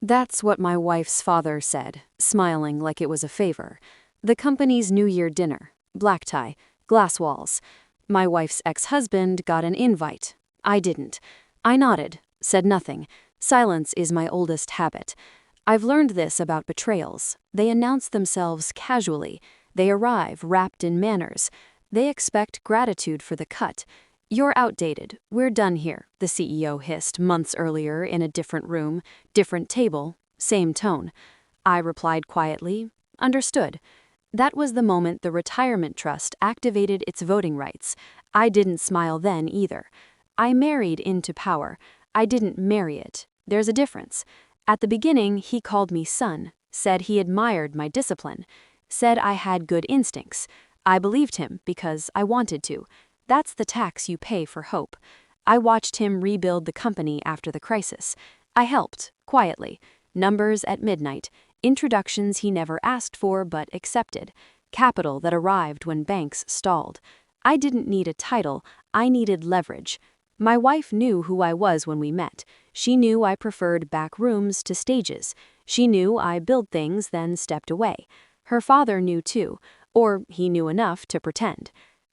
That's what my wife's father said, smiling like it was a favor. The company's New Year dinner. Black tie, glass walls. My wife's ex-husband got an invite. I didn't. I nodded, said nothing. Silence is my oldest habit. I've learned this about betrayals. They announce themselves casually. They arrive wrapped in manners. They expect gratitude for the cut. "You're outdated. We're done here," the CEO hissed months earlier in a different room, different table, same tone. I replied quietly, "Understood." That was the moment the retirement trust activated its voting rights. I didn't smile then either. I married into power. I didn't marry it. There's a difference. At the beginning, he called me son, said he admired my discipline, said I had good instincts. I believed him because I wanted to. That's the tax you pay for hope. I watched him rebuild the company after the crisis. I helped, quietly. Numbers at midnight. Introductions he never asked for but accepted. Capital that arrived when banks stalled. I didn't need a title, I needed leverage. My wife knew who I was when we met. She knew I preferred back rooms to stages. She knew I built things then stepped away. Her father knew too, or he knew enough to pretend.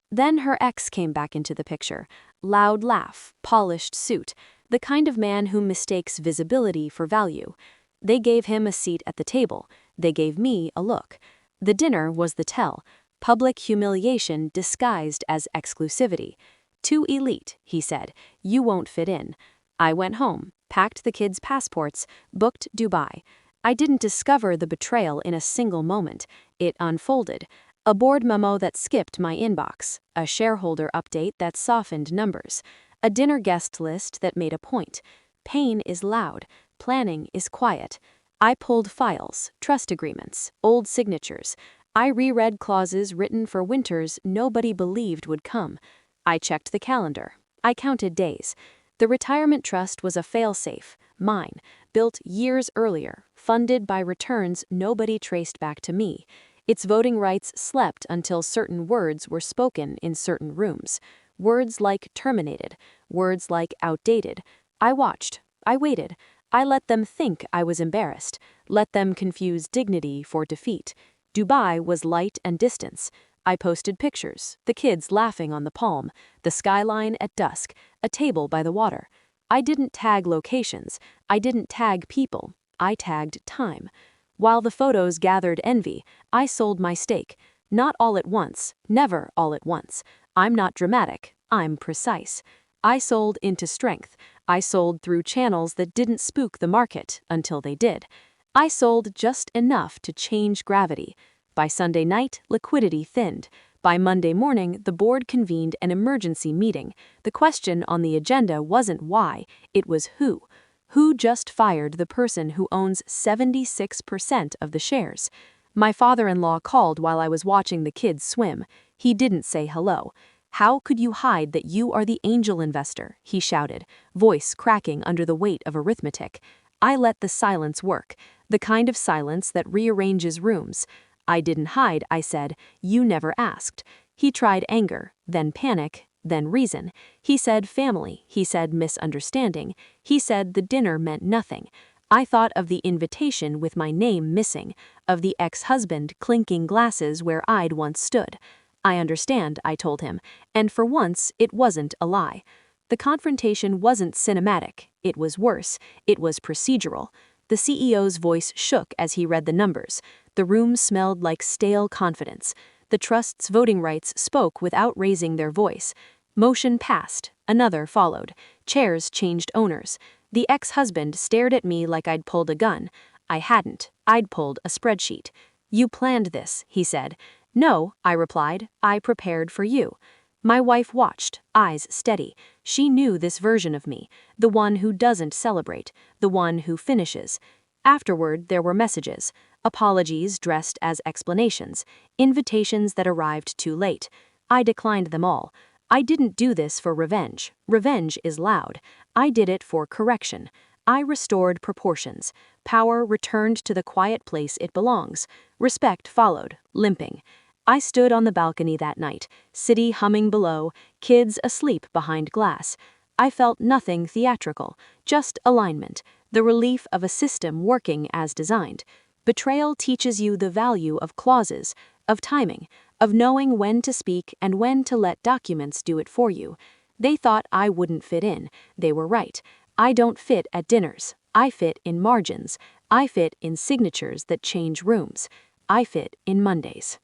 Then her ex came back into the picture. Loud laugh, polished suit, the kind of man who mistakes visibility for value. They gave him a seat at the table. They gave me a look. The dinner was the tell. Public humiliation disguised as exclusivity. "Too elite," he said. "You won't fit in." I went home, packed the kids' passports, booked Dubai. I didn't discover the betrayal in a single moment. It unfolded. A board memo that skipped my inbox, a shareholder update that softened numbers, a dinner guest list that made a point. Pain is loud, planning is quiet. I pulled files, trust agreements, old signatures. I reread clauses written for winters nobody believed would come. I checked the calendar. I counted days. The retirement trust was a failsafe, mine, built years earlier, funded by returns nobody traced back to me. Its voting rights slept until certain words were spoken in certain rooms. Words like terminated, words like outdated. I watched. I waited. I let them think I was embarrassed. Let them confuse dignity for defeat. Dubai was light and distance. I posted pictures, the kids laughing on the palm, the skyline at dusk, a table by the water. I didn't tag locations. I didn't tag people. I tagged time. While the photos gathered envy, I sold my stake. Not all at once, never all at once. I'm not dramatic, I'm precise. I sold into strength. I sold through channels that didn't spook the market until they did. I sold just enough to change gravity. By Sunday night, liquidity thinned. By Monday morning, the board convened an emergency meeting. The question on the agenda wasn't why, it was who. Who just fired the person who owns 76% of the shares? My father-in-law called while I was watching the kids swim. He didn't say hello. "How could you hide that you are the angel investor?" he shouted, voice cracking under the weight of arithmetic. I let the silence work, the kind of silence that rearranges rooms. I didn't hide, I said. "You never asked." He tried anger, then panic, then reason. He said family, he said misunderstanding, he said the dinner meant nothing. I thought of the invitation with my name missing, of the ex-husband clinking glasses where I'd once stood. "I understand," I told him, and for once it wasn't a lie. The confrontation wasn't cinematic, it was worse, it was procedural. The CEO's voice shook as he read the numbers. The room smelled like stale confidence. The trust's voting rights spoke without raising their voice. Motion passed. Another followed. Chairs changed owners. The ex-husband stared at me like I'd pulled a gun. I hadn't. I'd pulled a spreadsheet. "You planned this," he said. "No," I replied. "I prepared for you." My wife watched, eyes steady. She knew this version of me, the one who doesn't celebrate, the one who finishes. Afterward, there were messages, apologies dressed as explanations, invitations that arrived too late. I declined them all. I didn't do this for revenge. Revenge is loud. I did it for correction. I restored proportions. Power returned to the quiet place it belongs. Respect followed, limping. I stood on the balcony that night, city humming below, kids asleep behind glass. I felt nothing theatrical, just alignment, the relief of a system working as designed. Betrayal teaches you the value of clauses, of timing, of knowing when to speak and when to let documents do it for you. They thought I wouldn't fit in. They were right. I don't fit at dinners. I fit in margins. I fit in signatures that change rooms. I fit in Mondays.